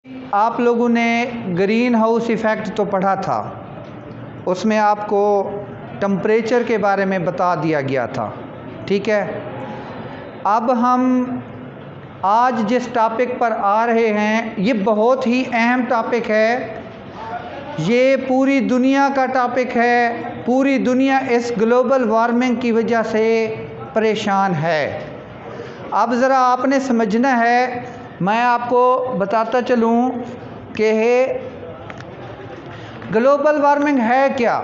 आप लोगों ने ग्रीन हाउस इफ़ेक्ट तो पढ़ा था, उसमें आपको टेम्परेचर के बारे में बता दिया गया था, ठीक है। अब हम आज जिस टॉपिक पर आ रहे हैं ये बहुत ही अहम टॉपिक है, ये पूरी दुनिया का टॉपिक है। पूरी दुनिया इस ग्लोबल वार्मिंग की वजह से परेशान है। अब ज़रा आपने समझना है, मैं आपको बताता चलूँ कि ग्लोबल वार्मिंग है क्या।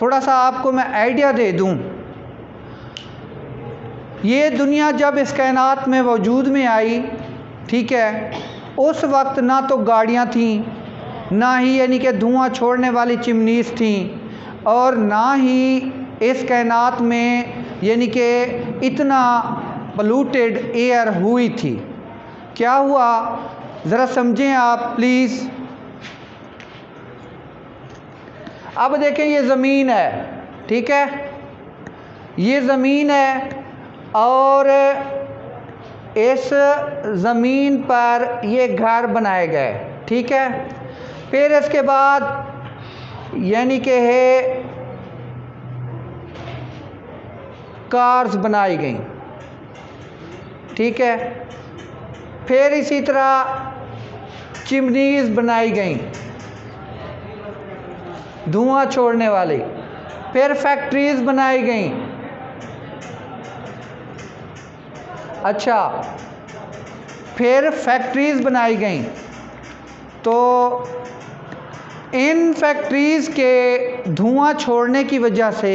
थोड़ा सा आपको मैं आइडिया दे दूँ। ये दुनिया जब इस कायनात में वजूद में आई, ठीक है, उस वक्त ना तो गाड़ियाँ थीं, ना ही यानी कि धुआं छोड़ने वाली चिमनीज़ थीं, और ना ही इस कायनात में यानी कि इतना पोल्यूटेड एयर हुई थी। क्या हुआ ज़रा समझें आप प्लीज़। अब देखें, ये ज़मीन है, ठीक है, ये ज़मीन है और इस ज़मीन पर ये घर बनाए गए, ठीक है। फिर इसके बाद यानी कि है कार्स बनाई गई, ठीक है। फिर इसी तरह चिमनीज़ बनाई गई धुआं छोड़ने वाली। फिर फैक्ट्रीज़ बनाई गई। अच्छा, फिर फैक्ट्रीज़ बनाई गई तो इन फैक्ट्रीज़ के धुआं छोड़ने की वजह से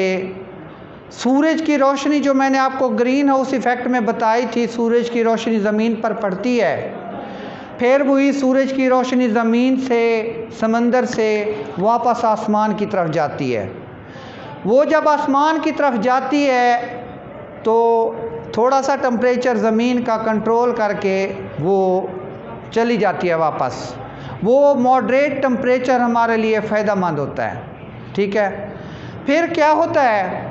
सूरज की रोशनी, जो मैंने आपको ग्रीन हाउस इफ़ेक्ट में बताई थी, सूरज की रोशनी ज़मीन पर पड़ती है, फिर वही सूरज की रोशनी ज़मीन से, समंदर से वापस आसमान की तरफ जाती है। वो जब आसमान की तरफ जाती है तो थोड़ा सा टेम्परेचर ज़मीन का कंट्रोल करके वो चली जाती है वापस। वो मॉडरेट टेम्परेचर हमारे लिए फ़ायदेमंद होता है, ठीक है। फिर क्या होता है,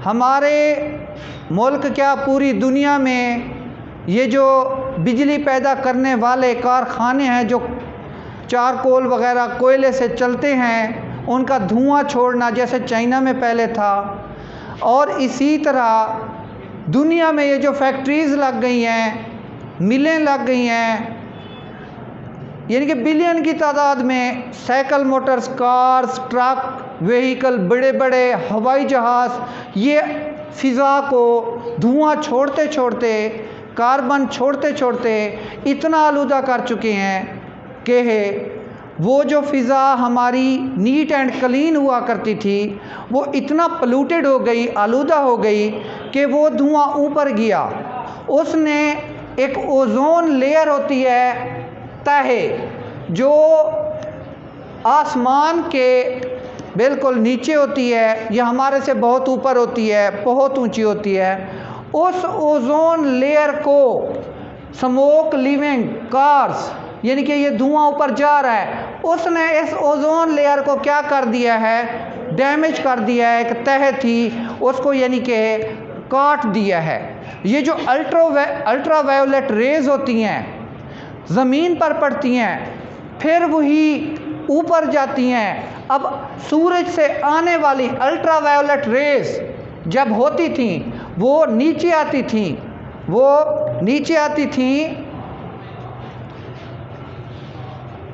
हमारे मुल्क क्या पूरी दुनिया में ये जो बिजली पैदा करने वाले कारखाने हैं जो चारकोल वगैरह कोयले से चलते हैं, उनका धुआं छोड़ना जैसे चाइना में पहले था, और इसी तरह दुनिया में ये जो फैक्ट्रीज़ लग गई हैं, मिलें लग गई हैं, यानी कि बिलियन की तादाद में cycle, Motors, cars, truck, vehicle, बड़े बड़े हवाई जहाज़, ये फ़िज़ा को धुआं छोड़ते छोड़ते, कार्बन छोड़ते छोड़ते इतना आलूदा कर चुके हैं कि वो जो फ़िज़ा हमारी नीट एंड क्लीन हुआ करती थी, वो इतना पोल्यूटेड हो गई, आलूदा हो गई कि वो धुआं ऊपर गया। उसने एक ओज़ोन लेयर होती है तहे, जो आसमान के बिल्कुल नीचे होती है या हमारे से बहुत ऊपर होती है, बहुत ऊंची होती है। उस ओज़ोन लेयर को स्मोक लिविंग कार्स, यानी कि ये धुआं ऊपर जा रहा है, उसने इस ओज़ोन लेयर को क्या कर दिया है, डैमेज कर दिया है। एक तह थी उसको यानी कि काट दिया है। ये जो अल्ट्रा वायोलेट रेज होती हैं ज़मीन पर पड़ती हैं, फिर वही ऊपर जाती हैं। अब सूरज से आने वाली अल्ट्रा वायोलेट रेज जब होती थी वो नीचे आती थी,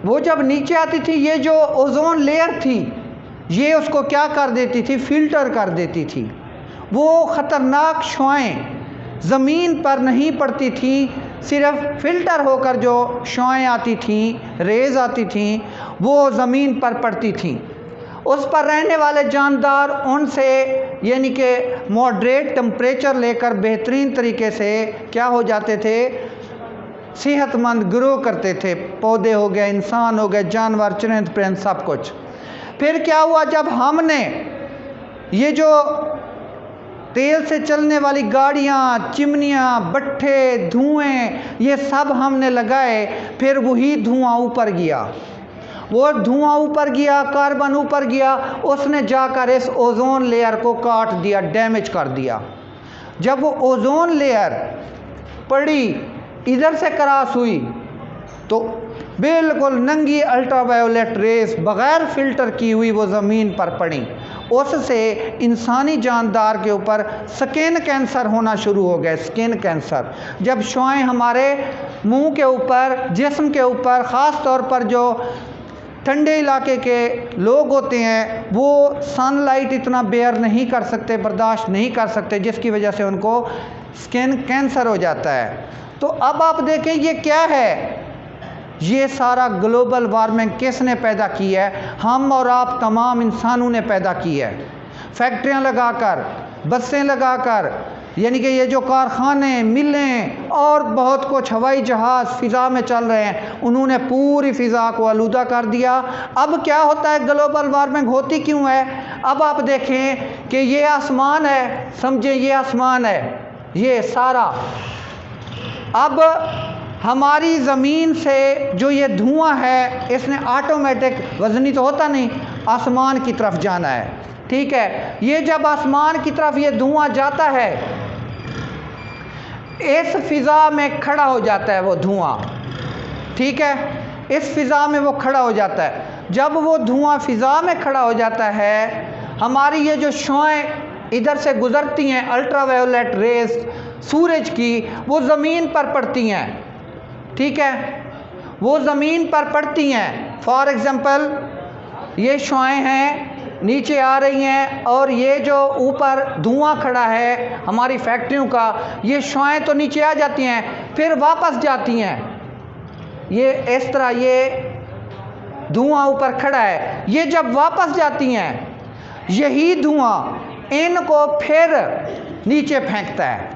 वो जब नीचे आती थी, ये जो ओज़ोन लेयर थी ये उसको क्या कर देती थी, फिल्टर कर देती थी। वो ख़तरनाक शुआएं ज़मीन पर नहीं पड़ती थी, सिर्फ फ़िल्टर होकर जो शुआएं आती थीं, रेज़ आती थीं, वो ज़मीन पर पड़ती थीं। उस पर रहने वाले जानदार उनसे यानी कि मॉडरेट टेम्परेचर लेकर बेहतरीन तरीके से क्या हो जाते थे, सेहतमंद ग्रो करते थे। पौधे हो गए, इंसान हो गए, जानवर, चरिंद परिंद, सब कुछ। फिर क्या हुआ, जब हमने ये जो तेल से चलने वाली गाड़ियाँ, चिमनियाँ, भट्ठे, धुएँ, ये सब हमने लगाए, फिर वही धुआं ऊपर गया। वो धुआं ऊपर गया, कार्बन ऊपर गया, उसने जाकर इस ओज़ोन लेयर को काट दिया, डैमेज कर दिया। जब वो ओज़ोन लेयर पड़ी, इधर से क्रॉस हुई तो बिल्कुल नंगी अल्ट्रावायोलेट रेस बग़ैर फ़िल्टर की हुई वो ज़मीन पर पड़ी, उससे इंसानी जानदार के ऊपर स्किन कैंसर होना शुरू हो गया। स्किन कैंसर, जब शुआएं हमारे मुंह के ऊपर, जिस्म के ऊपर, ख़ास तौर पर जो ठंडे इलाके के लोग होते हैं वो सनलाइट इतना बेयर नहीं कर सकते, बर्दाश्त नहीं कर सकते, जिसकी वजह से उनको स्किन कैंसर हो जाता है। तो अब आप देखें ये क्या है, ये सारा ग्लोबल वार्मिंग किसने पैदा की है? हम और आप तमाम इंसानों ने पैदा की है। फैक्ट्रियां लगाकर, बसें लगाकर, यानी कि ये जो कारखाने, मिलें और बहुत कुछ, हवाई जहाज़ फ़िज़ा में चल रहे हैं, उन्होंने पूरी फ़िज़ा को आलूदा कर दिया। अब क्या होता है, ग्लोबल वार्मिंग होती क्यों है? अब आप देखें कि ये आसमान है, समझें ये आसमान है, ये सारा, अब हमारी ज़मीन से जो ये धुआं है इसने ऑटोमेटिक, वज़नी तो होता नहीं, आसमान की तरफ जाना है, ठीक है। ये जब आसमान की तरफ ये धुआं जाता है, इस फ़िज़ा में खड़ा हो जाता है वो धुआं, ठीक है, इस फ़िज़ा में वो खड़ा हो जाता है। जब वो धुआं फ़िज़ा में खड़ा हो जाता है, हमारी ये जो शुआएं इधर से गुज़रती हैं, अल्ट्रावायोलेट रेस सूरज की, वो ज़मीन पर पड़ती हैं, ठीक है, वो ज़मीन पर पड़ती हैं। फॉर एग्ज़ाम्पल ये शुआएं हैं, नीचे आ रही हैं, और ये जो ऊपर धुआं खड़ा है हमारी फैक्ट्रियों का, ये शुआएं तो नीचे आ जाती हैं, फिर वापस जाती हैं। ये इस तरह ये धुआं ऊपर खड़ा है, ये जब वापस जाती हैं, यही धुआं इनको फिर नीचे फेंकता है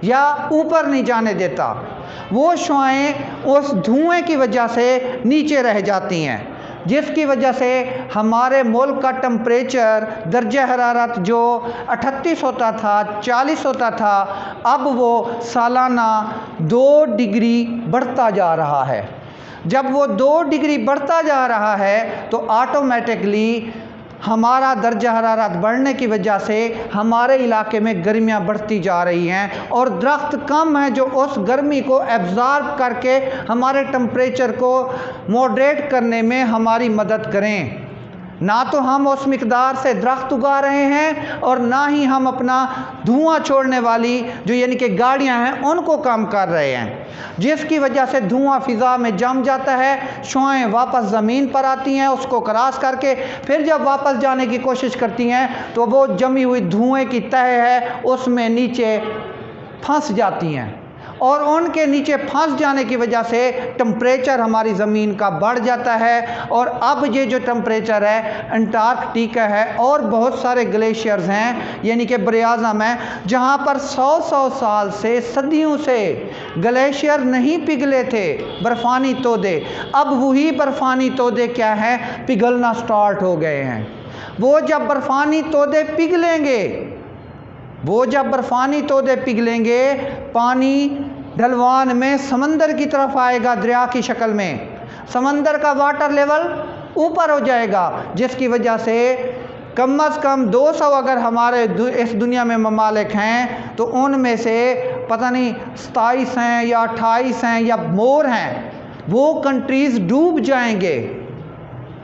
या ऊपर नहीं जाने देता। वो शुआएं उस धुएं की वजह से नीचे रह जाती हैं, जिसकी वजह से हमारे मुल्क का टेम्परेचर, दर्जा हरारत जो 38 होता था, 40 होता था, अब वो सालाना 2 डिग्री बढ़ता जा रहा है। जब वो 2 डिग्री बढ़ता जा रहा है तो ऑटोमेटिकली हमारा दर्जा हरारत बढ़ने की वजह से हमारे इलाके में गर्मियाँ बढ़ती जा रही हैं, और दरख्त कम हैं जो उस गर्मी को एब्ज़ॉर्ब करके हमारे टेम्परेचर को मॉडरेट करने में हमारी मदद करें। ना तो हम उस मिकदार से दरख्त उगा रहे हैं और ना ही हम अपना धुआं छोड़ने वाली जो यानी कि गाड़ियां हैं उनको कम कर रहे हैं, जिसकी वजह से धुआं फ़िज़ा में जम जाता है। शुआएं वापस ज़मीन पर आती हैं, उसको क्रॉस करके फिर जब वापस जाने की कोशिश करती हैं तो वो जमी हुई धुएं की तह है उसमें नीचे फंस जाती हैं, और उनके नीचे फंस जाने की वजह से टेम्परेचर हमारी ज़मीन का बढ़ जाता है। और अब ये जो टेम्परेचर है, अंटार्कटिका है और बहुत सारे ग्लेशियर्स हैं, यानी कि बरआज़म है, जहाँ पर 100 साल से, सदियों से ग्लेशियर नहीं पिघले थे, बर्फ़ानी तोदे, अब वही बर्फ़ानी तोदे क्या है, पिघलना स्टार्ट हो गए हैं। वो जब बर्फ़ानी तोदे पिघलेंगे, वो जब बर्फ़ानी तोदे पिघलेंगे, पानी ढलवान में समंदर की तरफ आएगा, दरिया की शक्ल में, समंदर का वाटर लेवल ऊपर हो जाएगा, जिसकी वजह से कम अज़ कम 200 अगर हमारे इस दुनिया में ममालिक हैं तो उनमें से पता नहीं 27 हैं या 28 हैं या मोर हैं, वो कंट्रीज़ डूब जाएंगे।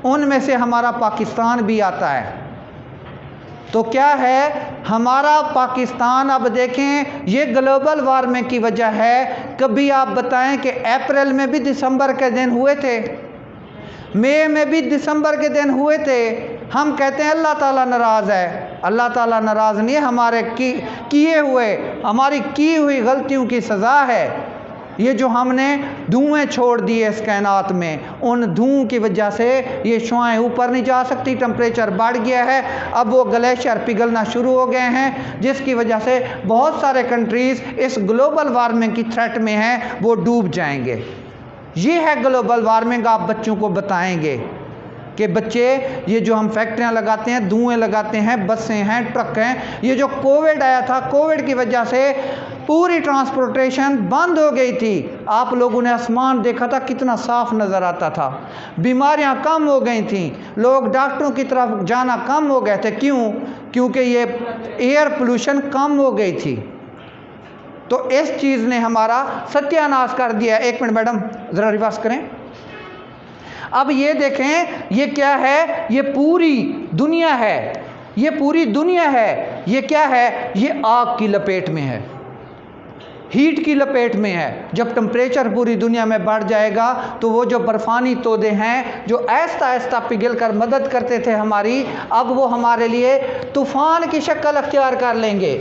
उनमें से हमारा पाकिस्तान भी आता है। तो क्या है, हमारा पाकिस्तान, अब देखें ये ग्लोबल वार्मिंग की वजह है। कभी आप बताएं कि अप्रैल में भी दिसंबर के दिन हुए थे, मई में भी दिसंबर के दिन हुए थे। हम कहते हैं अल्लाह ताला नाराज़ है, अल्लाह ताला नाराज़ नहीं है, हमारे किए हुए, हमारी की हुई गलतियों की सज़ा है। ये जो हमने धुएं छोड़ दिए इस कायनात में, उन धुओं की वजह से ये शुआएं ऊपर नहीं जा सकती, टेम्परेचर बढ़ गया है, अब वो ग्लेशियर पिघलना शुरू हो गए हैं, जिसकी वजह से बहुत सारे कंट्रीज़ इस ग्लोबल वार्मिंग की थ्रेट में हैं, वो डूब जाएंगे। ये है ग्लोबल वार्मिंग। आप बच्चों को बताएंगे कि बच्चे, ये जो हम फैक्ट्रियां लगाते हैं, धुएं लगाते हैं, बसें हैं, ट्रक हैं, ये जो कोविड आया था, कोविड की वजह से पूरी ट्रांसपोर्टेशन बंद हो गई थी। आप लोगों ने आसमान देखा था, कितना साफ नज़र आता था, बीमारियां कम हो गई थी, लोग डॉक्टरों की तरफ जाना कम हो गए थे। क्यों? क्योंकि ये एयर पोल्यूशन कम हो गई थी। तो इस चीज़ ने हमारा सत्यानाश कर दिया। एक मिनट मैडम ज़रा रिवर्स करें। अब ये देखें, ये क्या है? ये पूरी दुनिया है, ये पूरी दुनिया है। ये क्या है? ये आग की लपेट में है, हीट की लपेट में है। जब टेम्परेचर पूरी दुनिया में बढ़ जाएगा तो वो जो बर्फानी तोदे हैं जो आहिस्ता आहिस्ता पिघल कर मदद करते थे हमारी, अब वो हमारे लिए तूफ़ान की शक्ल अख्तियार कर लेंगे।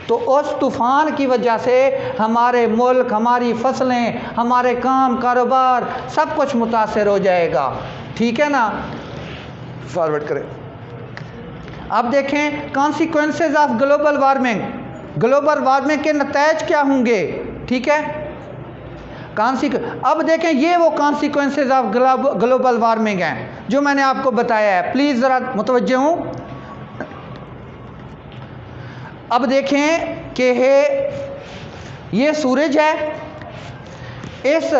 तो उस तूफ़ान की वजह से हमारे मुल्क, हमारी फसलें, हमारे काम कारोबार सब कुछ मुतासर हो जाएगा। ठीक है ना? फॉरवर्ड करें। अब देखें consequences of global warming. Global warming के नतीजे क्या होंगे? ठीक है, अब देखें ये वो कॉन्सिक्वेंसेस ऑफ ग्लोबल वार्मिंग हैं जो मैंने आपको बताया है। प्लीज़ ज़रा मुतवज्जे हूँ। अब देखें कि ये सूरज है, इस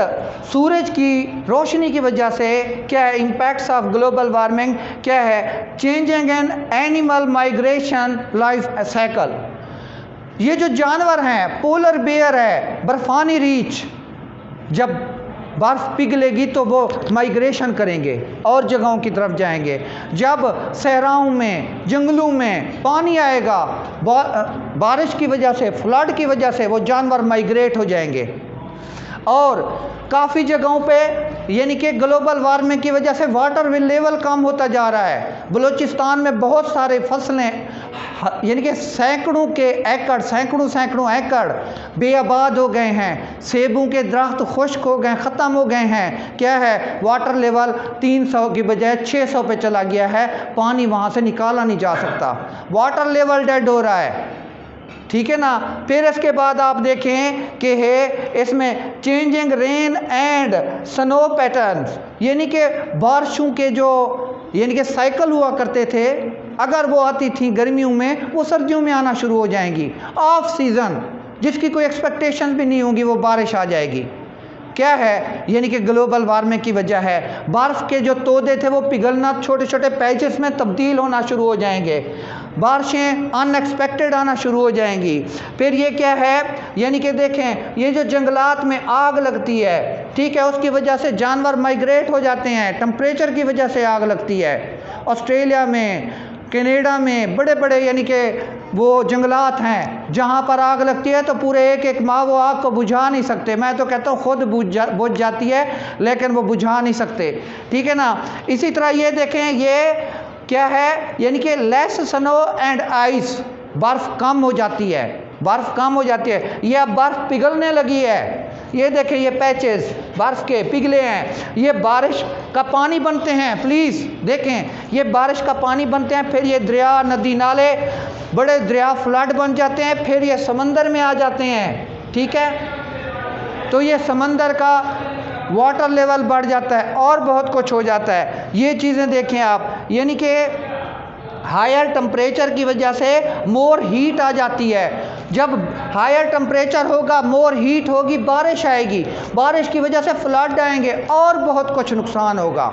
सूरज की रोशनी की वजह से क्या है इम्पैक्ट्स ऑफ ग्लोबल वार्मिंग? क्या है? Changing in animal migration life cycle. ये जो जानवर हैं, पोलर बेयर है, बर्फानी रीछ, जब बर्फ़ पिघलेगी तो वो माइग्रेशन करेंगे और जगहों की तरफ जाएंगे। जब सहराओं में, जंगलों में पानी आएगा, बारिश की वजह से, फ्लड की वजह से वो जानवर माइग्रेट हो जाएंगे। और काफ़ी जगहों पे यानी कि ग्लोबल वार्मिंग की वजह से वाटर लेवल कम होता जा रहा है। बलूचिस्तान में बहुत सारे फसलें यानी कि सैकड़ों के एकड़, सैकड़ों एकड़ बेआबाद हो गए हैं। सेबों के दरख्त खुश्क हो गए, ख़त्म हो गए हैं। क्या है? वाटर लेवल 300 की बजाय 600 पे चला गया है, पानी वहाँ से निकाला नहीं जा सकता, वाटर लेवल डेड हो रहा है। ठीक है ना? फिर इसके बाद आप देखें कि है इसमें changing rain and snow patterns, यानी कि बारिशों के जो यानी कि साइकिल हुआ करते थे, अगर वो आती थी गर्मियों में, वो सर्दियों में आना शुरू हो जाएंगी। ऑफ सीज़न जिसकी कोई एक्सपेक्टेशन भी नहीं होगी वो बारिश आ जाएगी। क्या है? यानी कि ग्लोबल वार्मिंग की वजह है। बर्फ़ के जो तोदे थे वो पिघलना छोटे छोटे पैचेस में तब्दील होना शुरू हो जाएंगे, बारिशें अनएक्सपेक्टेड आना शुरू हो जाएंगी। फिर ये क्या है? यानी कि देखें ये जो जंगलात में आग लगती है, ठीक है, उसकी वजह से जानवर माइग्रेट हो जाते हैं, टेम्परेचर की वजह से आग लगती है। ऑस्ट्रेलिया में, कनाडा में बड़े बड़े यानी कि वो जंगलात हैं जहाँ पर आग लगती है तो पूरे एक एक माह वो आग को बुझा नहीं सकते। मैं तो कहता हूँ खुद बुझ जाती है, लेकिन वो बुझा नहीं सकते। ठीक है ना? इसी तरह ये देखें, ये क्या है? यानी कि लेस स्नो एंड आइस, बर्फ़ कम हो जाती है, बर्फ़ कम हो जाती है। ये अब बर्फ़ पिघलने लगी है। ये देखें ये पैचेस बर्फ़ के पिघले हैं, ये बारिश का पानी बनते हैं। प्लीज़ देखें, ये बारिश का पानी बनते हैं, फिर ये दरिया, नदी, नाले, बड़े दरिया फ्लड बन जाते हैं, फिर ये समंदर में आ जाते हैं। ठीक है? तो ये समंदर का वाटर लेवल बढ़ जाता है और बहुत कुछ हो जाता है। ये चीज़ें देखें आप, यानी कि हायर टेम्परेचर की वजह से मोर हीट आ जाती है। जब हायर टेम्परेचर होगा, मोर हीट होगी, बारिश आएगी, बारिश की वजह से फ्लड आएंगे और बहुत कुछ नुकसान होगा।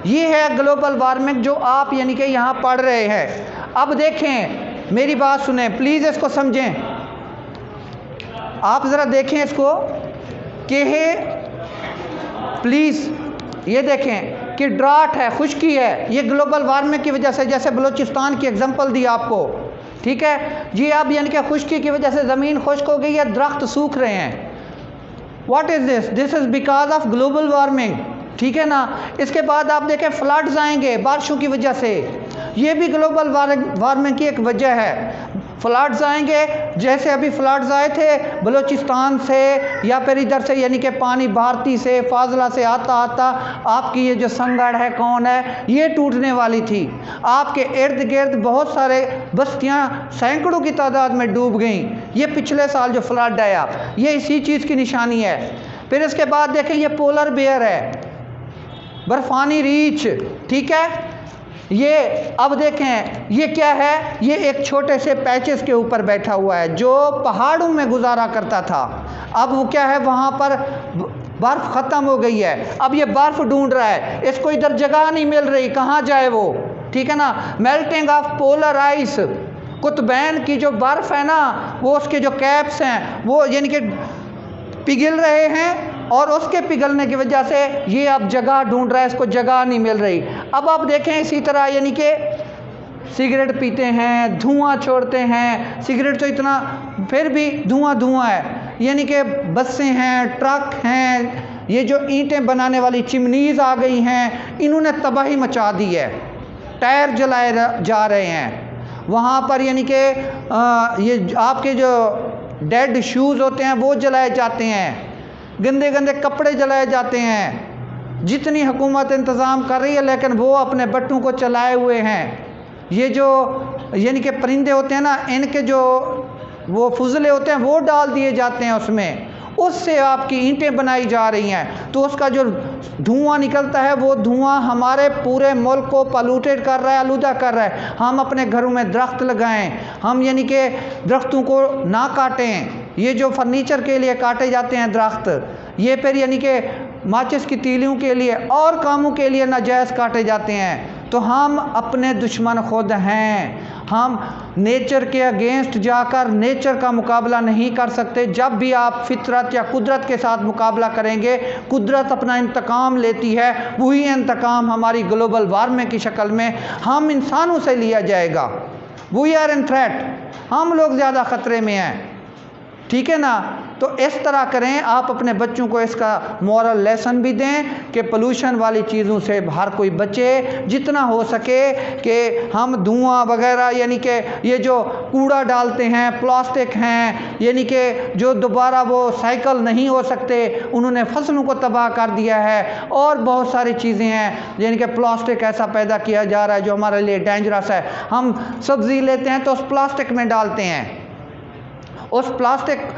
ये है ग्लोबल वार्मिंग जो आप यानी कि यहाँ पढ़ रहे हैं। अब देखें, मेरी बात सुने प्लीज़, इसको समझें। आप ज़रा देखें इसको कि प्लीज़ ये देखें कि ड्राट है, खुश्की है, ये ग्लोबल वार्मिंग की वजह से, जैसे बलूचिस्तान की एग्जांपल दी आपको। ठीक है जी? अब यानी कि खुश्की की वजह से ज़मीन खुश्क हो गई है, दरख्त सूख रहे हैं। What is this? This is because of global warming. ठीक है ना? इसके बाद आप देखें फ्लड्स आएंगे बारिशों की वजह से, ये भी ग्लोबल वार्मिंग की एक वजह है। फ्लड्स आएंगे, जैसे अभी फ्लड्स आए थे बलूचिस्तान से या फिर इधर से, यानी कि पानी भारती से, फाजला से आता आता आपकी ये जो संगड़ है, कौन है, ये टूटने वाली थी। आपके इर्द गिर्द बहुत सारे बस्तियां सैकड़ों की तादाद में डूब गईं। ये पिछले साल जो फ्लड आया, ये इसी चीज़ की निशानी है। फिर इसके बाद देखें, ये पोलर बेयर है, बर्फानी रीछ। ठीक है? ये अब देखें, ये क्या है? ये एक छोटे से पैचेस के ऊपर बैठा हुआ है जो पहाड़ों में गुजारा करता था। अब वो क्या है, वहाँ पर बर्फ़ ख़त्म हो गई है, अब ये बर्फ़ ढूंढ रहा है, इसको इधर जगह नहीं मिल रही, कहाँ जाए वो। ठीक है ना? मेल्टिंग ऑफ पोलर आइस, कुतुबैन की जो बर्फ़ है ना, वो उसके जो कैप्स हैं वो यानी कि पिघल रहे हैं, और उसके पिघलने की वजह से ये अब जगह ढूंढ रहा है, इसको जगह नहीं मिल रही। अब आप देखें इसी तरह यानी कि सिगरेट पीते हैं, धुआं छोड़ते हैं, सिगरेट तो इतना फिर भी धुआं धुआं है, यानी कि बसें हैं, ट्रक हैं, ये जो ईंटें बनाने वाली चिमनीज़ आ गई हैं, इन्होंने तबाही मचा दी है। टायर जलाए जा रहे हैं वहाँ पर, यानी कि ये आपके जो डेड शूज़ होते हैं वो जलाए जाते हैं, गंदे गंदे कपड़े जलाए जाते हैं। जितनी हुकूमत इंतज़ाम कर रही है, लेकिन वो अपने बट्टों को चलाए हुए हैं। ये जो यानी कि परिंदे होते हैं ना, इनके जो वो फुजले होते हैं वो डाल दिए जाते हैं उसमें, उससे आपकी ईंटें बनाई जा रही हैं। तो उसका जो धुआं निकलता है, वो धुआं हमारे पूरे मुल्क को पॉल्यूटेड कर रहा है, आलूदा कर रहा है। हम अपने घरों में दरख्त लगाएं, हम यानी कि दरख्तों को ना काटें। ये जो फर्नीचर के लिए काटे जाते हैं दरख्त, ये फिर यानी कि माचिस की तीलियों के लिए और कामों के लिए नाजायज़ काटे जाते हैं। तो हम अपने दुश्मन खुद हैं। हम नेचर के अगेंस्ट जाकर नेचर का मुकाबला नहीं कर सकते। जब भी आप फितरत या कुदरत के साथ मुकाबला करेंगे, कुदरत अपना इंतकाम लेती है, वही इंतकाम हमारी ग्लोबल वार्मिंग की शक्ल में हम इंसानों से लिया जाएगा। वी आर इन थ्रेट, हम लोग ज़्यादा ख़तरे में हैं, ठीक है ना। तो इस तरह करें, आप अपने बच्चों को इसका मॉरल लेसन भी दें कि पोल्यूशन वाली चीज़ों से हर कोई बचे, जितना हो सके कि हम धुआं वगैरह यानी कि ये जो कूड़ा डालते हैं, प्लास्टिक हैं, यानी कि जो दोबारा वो साइकिल नहीं हो सकते, उन्होंने फसलों को तबाह कर दिया है, और बहुत सारी चीज़ें हैं यानी कि प्लास्टिक ऐसा पैदा किया जा रहा है जो हमारे लिए डेंजरस है। हम सब्ज़ी लेते हैं तो उस प्लास्टिक में डालते हैं, उस प्लास्टिक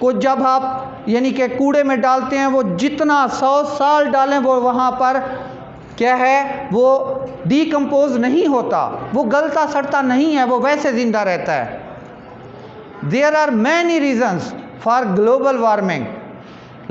को जब आप यानी कि कूड़े में डालते हैं, वो जितना 100 साल डालें वो वहाँ पर क्या है, वो डीकम्पोज नहीं होता, वो गलता सड़ता नहीं है, वो वैसे ज़िंदा रहता है। There are many reasons for global warming,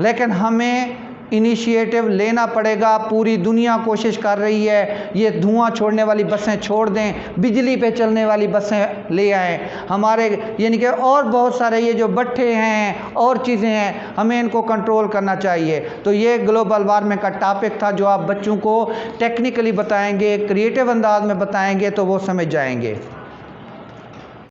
लेकिन हमें इनिशिएटिव लेना पड़ेगा। पूरी दुनिया कोशिश कर रही है, ये धुआं छोड़ने वाली बसें छोड़ दें, बिजली पे चलने वाली बसें ले आएँ। हमारे यानी कि और बहुत सारे ये जो भट्ठे हैं और चीज़ें हैं, हमें इनको कंट्रोल करना चाहिए। तो ये ग्लोबल वार्मिंग का टॉपिक था, जो आप बच्चों को टेक्निकली बताएंगे, क्रिएटिव अंदाज में बताएंगे तो वो समझ जाएंगे।